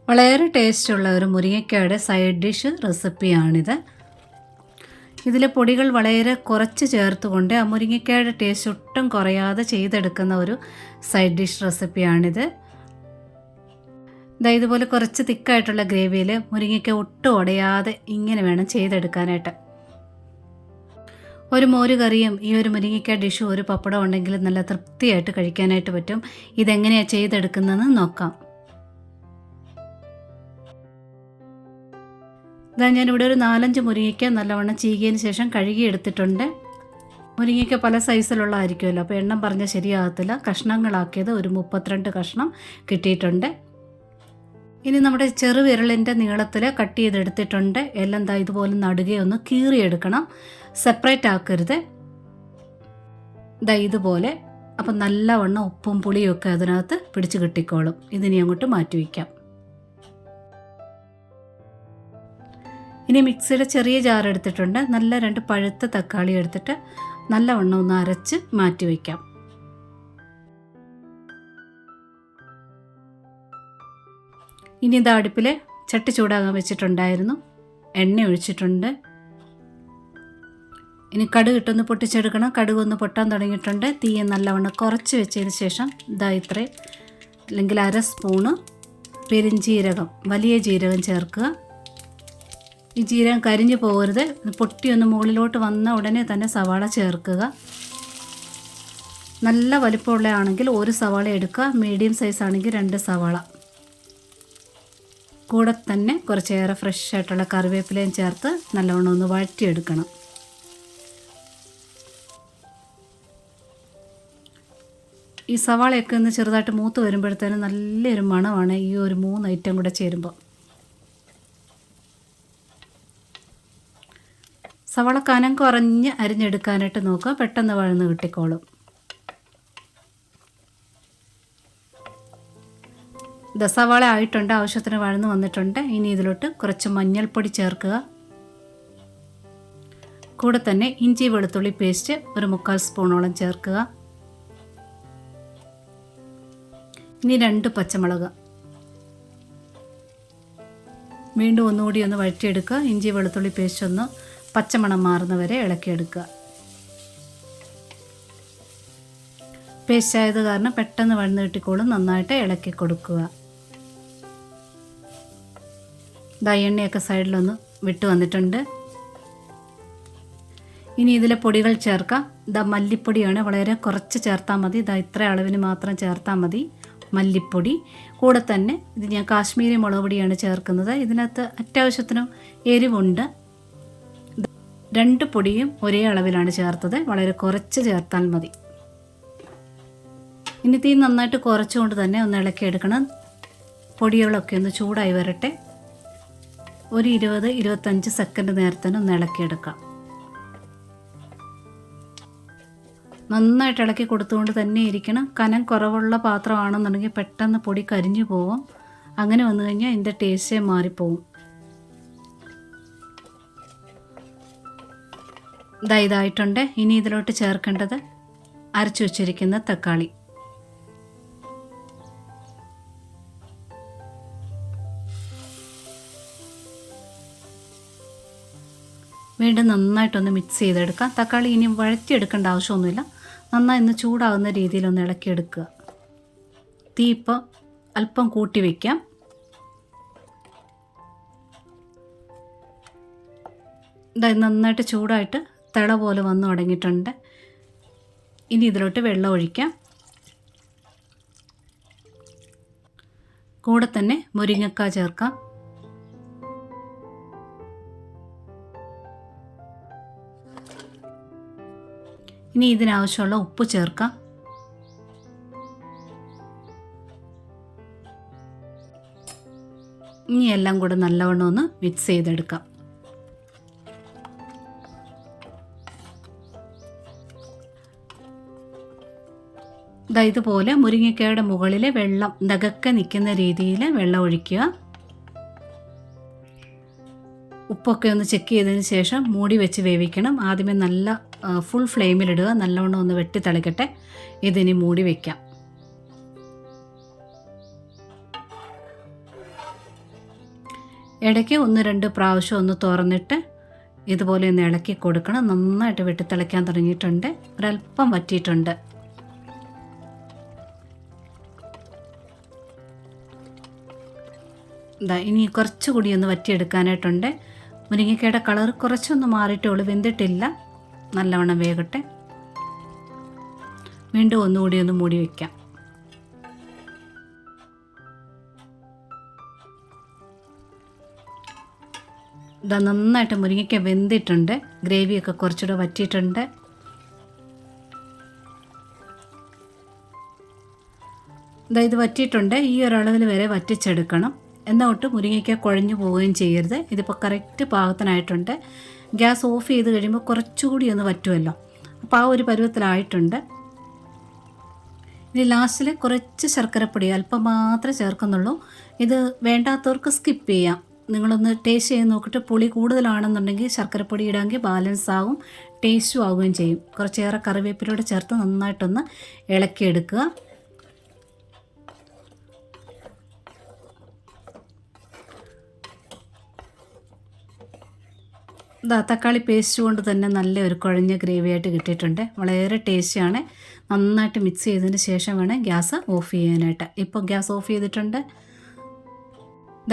വളരെ ടേസ്റ്റുള്ള ഒരു മുരിങ്ങയ്ക്കയുടെ സൈഡ് ഡിഷ് റെസിപ്പിയാണിത്. ഇതിൽ പൊടികൾ വളരെ കുറച്ച് ചേർത്തുകൊണ്ട് ആ മുരിങ്ങയ്ക്കയുടെ ടേസ്റ്റ് ഒട്ടും കുറയാതെ ചെയ്തെടുക്കുന്ന ഒരു സൈഡ് ഡിഷ് റെസിപ്പിയാണിത്. ഇതുപോലെ കുറച്ച് തിക്കായിട്ടുള്ള ഗ്രേവിയിൽ മുരിങ്ങയ്ക്ക ഒട്ടും ഉടയാതെ ഇങ്ങനെ വേണം ചെയ്തെടുക്കാനായിട്ട്. ഒരു മോര് കറിയും ഈ ഒരു മുരിങ്ങയ്ക്ക ഡിഷും ഒരു പപ്പടം ഉണ്ടെങ്കിൽ നല്ല തൃപ്തിയായിട്ട് കഴിക്കാനായിട്ട് പറ്റും. ഇതെങ്ങനെയാണ് ചെയ്തെടുക്കുന്നതെന്ന് നോക്കാം. ഞാനിവിടെ ഒരു 4-5 മുരിങ്ങയ്ക്ക നല്ലവണ്ണം ചീകിയതിന് ശേഷം കഴുകി എടുത്തിട്ടുണ്ട്. മുരിങ്ങയ്ക്ക പല സൈസിലുള്ളതായിരിക്കുമല്ലോ, അപ്പോൾ എണ്ണം പറഞ്ഞാൽ ശരിയാകത്തില്ല. കഷ്ണങ്ങളാക്കിയത് ഒരു 32 കഷ്ണം കിട്ടിയിട്ടുണ്ട്. ഇനി നമ്മുടെ ചെറുവിരലിൻ്റെ നീളത്തിൽ കട്ട് ചെയ്തെടുത്തിട്ടുണ്ട്. എല്ലാം ഇതുപോലെ നടുകയൊന്ന് കീറിയെടുക്കണം, സെപ്പറേറ്റ് ആക്കരുത്. ഇതുപോലെ. അപ്പം നല്ലവണ്ണം ഉപ്പും പുളിയും ഒക്കെ അതിനകത്ത് പിടിച്ച് കിട്ടിക്കോളും. ഇതിനി അങ്ങോട്ട് മാറ്റി വയ്ക്കാം. ഇനി മിക്സിയുടെ ചെറിയ ജാർ എടുത്തിട്ടുണ്ട്. നല്ല 2 പഴുത്ത തക്കാളി എടുത്തിട്ട് നല്ലവണ്ണം ഒന്ന് അരച്ച് മാറ്റി വയ്ക്കാം. ഇനി അടുപ്പിൽ ചട്ടി ചൂടാകാൻ വെച്ചിട്ടുണ്ടായിരുന്നു. എണ്ണ ഒഴിച്ചിട്ടുണ്ട്. ഇനി കടുക് ഇട്ടൊന്ന് പൊട്ടിച്ചെടുക്കണം. കടുക് ഒന്ന് പൊട്ടാൻ തുടങ്ങിയിട്ടുണ്ട്. തീയെ നല്ലവണ്ണം കുറച്ച് വെച്ചതിന് ശേഷം ഇത്രയും അല്ലെങ്കിൽ 1/2 സ്പൂണ് പെരിഞ്ജീരകം, വലിയ ജീരകം ചേർക്കുക. ഈ ജീരകം കരിഞ്ഞു പോകരുത്. പൊട്ടിയൊന്ന് മുകളിലോട്ട് വന്ന ഉടനെ തന്നെ സവാള ചേർക്കുക. നല്ല വലിപ്പമുള്ളതാണെങ്കിൽ 1 സവാള എടുക്കുക. മീഡിയം സൈസ് ആണെങ്കിൽ 2 സവാള. കൂടെ തന്നെ കുറച്ചേറെ ഫ്രഷ് ആയിട്ടുള്ള കറിവേപ്പിലയും ചേർത്ത് നല്ലവണ്ണം ഒന്ന് വഴറ്റിയെടുക്കണം. ഈ സവാളയൊക്കെ ഒന്ന് ചെറുതായിട്ട് മൂത്ത് വരുമ്പോഴത്തേനും നല്ലൊരു മണമാണ് ഈ ഒരു 3 ഐറ്റം കൂടെ ചേരുമ്പോൾ. സവാള കനം കുറഞ്ഞ് അരിഞ്ഞെടുക്കാനായിട്ട് നോക്കുക. പെട്ടെന്ന് വഴന്ന് കിട്ടിക്കോളും. സവാള ആയിട്ടുണ്ട്, ആവശ്യത്തിന് വഴന്ന് വന്നിട്ടുണ്ട്. ഇനി ഇതിലോട്ട് കുറച്ച് മഞ്ഞൾപ്പൊടി ചേർക്കുക. കൂടെ തന്നെ ഇഞ്ചി വെളുത്തുള്ളി പേസ്റ്റ് ഒരു 3/4 സ്പൂണോളം ചേർക്കുക. ഇനി 2 പച്ചമുളക് വീണ്ടും ഒന്നുകൂടി ഒന്ന് വഴറ്റിയെടുക്കുക. ഇഞ്ചി വെളുത്തുള്ളി പേസ്റ്റ് ഒന്ന് പച്ചമണം മാറുന്നവരെ ഇളക്കിയെടുക്കുക. പേസ്റ്റ് ആയത് കാരണം പെട്ടെന്ന് വഴന്ന് കിട്ടിക്കോളും. നന്നായിട്ട് ഇളക്കി കൊടുക്കുക. എണ്ണയൊക്കെ സൈഡിലൊന്ന് വിട്ട് വന്നിട്ടുണ്ട്. ഇനി ഇതിലെ പൊടികൾ ചേർക്കാം. മല്ലിപ്പൊടിയാണ്, വളരെ കുറച്ച് ചേർത്താൽ മതി. ഇത്ര അളവിന് മാത്രം ചേർത്താൽ മതി മല്ലിപ്പൊടി. കൂടെ തന്നെ ഇത് ഞാൻ കാശ്മീരി മുളക് പൊടിയാണ് ചേർക്കുന്നത്. ഇതിനകത്ത് അത്യാവശ്യത്തിനും എരിവുണ്ട്. 2 പൊടിയും ഒരേ അളവിലാണ് ചേർത്തത്. വളരെ കുറച്ച് ചേർത്താൽ മതി. ഇനി തീ നന്നായിട്ട് കുറച്ചുകൊണ്ട് തന്നെ ഒന്ന് ഇളക്കിയെടുക്കണം. പൊടികളൊക്കെ ഒന്ന് ചൂടായി വരട്ടെ. ഒരു 20-25 സെക്കൻഡ് നേരത്തിന് ഒന്ന് ഇളക്കിയെടുക്കാം. നന്നായിട്ട് ഇളക്കി കൊടുത്തുകൊണ്ട് തന്നെ ഇരിക്കണം. കനം കുറവുള്ള പാത്രമാണെന്നുണ്ടെങ്കിൽ പെട്ടെന്ന് പൊടി കരിഞ്ഞു പോകും. അങ്ങനെ വന്നു കഴിഞ്ഞാൽ ഇതിൻ്റെ ടേസ്റ്റേ മാറിപ്പോവും. ഇതായിട്ടുണ്ട്. ഇനി ഇതിലോട്ട് ചേർക്കേണ്ടത് അരച്ചു വച്ചിരിക്കുന്ന തക്കാളി. വീണ്ടും നന്നായിട്ടൊന്ന് മിക്സ് ചെയ്തെടുക്കാം. തക്കാളി ഇനി വഴറ്റിയെടുക്കേണ്ട ആവശ്യമൊന്നുമില്ല. നന്നായി ഒന്ന് ചൂടാകുന്ന രീതിയിലൊന്ന് ഇളക്കിയെടുക്കുക. തീ ഇപ്പോൾ അല്പം കൂട്ടി വയ്ക്കാം. നന്നായിട്ട് ചൂടായിട്ട് തിള പോലെ വന്ന് തുടങ്ങിയിട്ടുണ്ട്. ഇനി ഇതിലോട്ട് വെള്ളം ഒഴിക്കാം. കൂടെ തന്നെ മുരിങ്ങക്കായ ചേർക്കാം. ഇനി ഇതിനാവശ്യമുള്ള ഉപ്പ് ചേർക്കാം. ഇനി എല്ലാം കൂടെ നല്ലവണ്ണം ഒന്ന് മിക്സ് ചെയ്തെടുക്കാം. ഇതുപോലെ മുരിങ്ങയ്ക്കയുടെ മുകളിൽ വെള്ളം നകക്കെ നിൽക്കുന്ന രീതിയിൽ വെള്ളം ഒഴിക്കുക. ഉപ്പൊക്കെ ഒന്ന് ചെക്ക് ചെയ്തതിന് ശേഷം മൂടി വെച്ച് വേവിക്കണം. ആദ്യമേ നല്ല ഫുൾ ഫ്ലെയിമിലിടുക. നല്ലവണ്ണം ഒന്ന് വെട്ടി തിളക്കട്ടെ. ഇതിനി മൂടി വയ്ക്കാം. ഇടയ്ക്ക് 1-2 പ്രാവശ്യം ഒന്ന് തുറന്നിട്ട് ഇതുപോലെ ഒന്ന് ഇളക്കി കൊടുക്കണം. നന്നായിട്ട് വെട്ടിത്തിളയ്ക്കാൻ തുടങ്ങിയിട്ടുണ്ട്. ഒരല്പം വറ്റിയിട്ടുണ്ട്. ഇനി കുറച്ചുകൂടി ഒന്ന് വറ്റിയെടുക്കാനായിട്ടുണ്ട്. മുരിങ്ങയ്ക്കയുടെ കളർ കുറച്ചൊന്ന് മാറിയിട്ടേ ഉള്ളൂ, വെന്തിട്ടില്ല. നല്ലവണ്ണം വേകട്ടെ. വീണ്ടും ഒന്നുകൂടി ഒന്ന് മൂടി വയ്ക്കാം. നന്നായിട്ട് മുരിങ്ങയ്ക്ക വെന്തിട്ടുണ്ട്. ഗ്രേവിയൊക്കെ കുറച്ചുകൂടെ വറ്റിയിട്ടുണ്ട്. ഇത് വറ്റിയിട്ടുണ്ട്. ഈ ഒരളവിൽ വരെ വറ്റിച്ചെടുക്കണം. എന്നിട്ട് മുരിങ്ങയ്ക്ക കുഴഞ്ഞു പോവുകയും ചെയ്യരുത്. ഇതിപ്പോൾ കറക്റ്റ് പാകത്തിനായിട്ടുണ്ട്. ഗ്യാസ് ഓഫ് ചെയ്ത് കഴിയുമ്പോൾ കുറച്ചുകൂടി ഒന്ന് വറ്റുമല്ലോ. അപ്പോൾ ആ ഒരു പരുവത്തിലായിട്ടുണ്ട്. ഇനി ലാസ്റ്റിൽ കുറച്ച് ശർക്കരപ്പൊടി അല്പം മാത്രമേ ചേർക്കുന്നുള്ളൂ. ഇത് വേണ്ടാത്തവർക്ക് സ്കിപ്പ് ചെയ്യാം. നിങ്ങളൊന്ന് ടേസ്റ്റ് ചെയ്ത് നോക്കിയിട്ട് പുളി കൂടുതലാണെന്നുണ്ടെങ്കിൽ ശർക്കരപ്പൊടി ഇടാമെങ്കിൽ ബാലൻസ് ആകും, ടേസ്റ്റും ആവുകയും ചെയ്യും. കുറച്ചേറെ കറിവേപ്പിലൂടെ ചേർത്ത് നന്നായിട്ടൊന്ന് ഇളക്കിയെടുക്കുക. തക്കാളി പേസ്റ്റ് കൊണ്ട് തന്നെ നല്ലൊരു കുഴഞ്ഞ ഗ്രേവിയായിട്ട് കിട്ടിയിട്ടുണ്ട്. വളരെ ടേസ്റ്റിയാണ്. നന്നായിട്ട് മിക്സ് ചെയ്തതിന് ശേഷം വേണം ഗ്യാസ് ഓഫ് ചെയ്യാനായിട്ട്. ഇപ്പോൾ ഗ്യാസ് ഓഫ് ചെയ്തിട്ടുണ്ട്.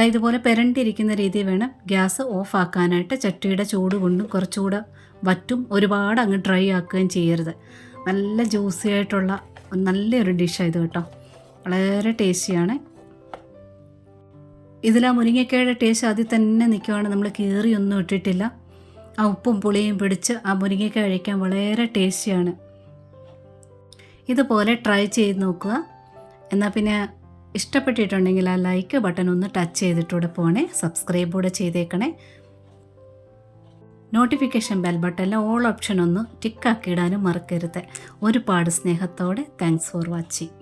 ഇതുപോലെ പെരണ്ടിരിക്കുന്ന രീതിയിൽ വേണം ഗ്യാസ് ഓഫ് ആക്കാനായിട്ട്. ചട്ടിയുടെ ചൂട് കൊണ്ടും കുറച്ചുകൂടെ വറ്റും, ഒരുപാട് അങ്ങ് ഡ്രൈ ആക്കുകയും ചെയ്യരുത്. നല്ല ജ്യൂസി ആയിട്ടുള്ള നല്ലൊരു ഡിഷാണ് ഇത് കേട്ടോ. വളരെ ടേസ്റ്റിയാണ്. ഇതിൽ ആ മുരിങ്ങയ്ക്കയുടെ ടേസ്റ്റ് അതിൽ തന്നെ നിൽക്കുവാണ്. നമ്മൾ കീറിയൊന്നും ഇട്ടിട്ടില്ല. ആ ഉപ്പും പുളിയും പിടിച്ച് ആ മുരിങ്ങയ്ക്ക കഴിക്കാൻ വളരെ ടേസ്റ്റിയാണ്. ഇതുപോലെ ട്രൈ ചെയ്ത് നോക്കുക. എന്നാൽ പിന്നെ ഇഷ്ടപ്പെട്ടിട്ടുണ്ടെങ്കിൽ ആ ലൈക്ക് ബട്ടൺ ഒന്ന് ടച്ച് ചെയ്തിട്ടൂടെ പോണേ. സബ്സ്ക്രൈബ് കൂടെ ചെയ്തേക്കണേ. നോട്ടിഫിക്കേഷൻ ബെൽ ബട്ടണിൽ ഓൾ ഓപ്ഷൻ ഒന്ന് ടിക്കാക്കിയിടാനും മറക്കരുത്. ഒരുപാട് സ്നേഹത്തോടെ താങ്ക്സ് ഫോർ വാച്ചിങ്.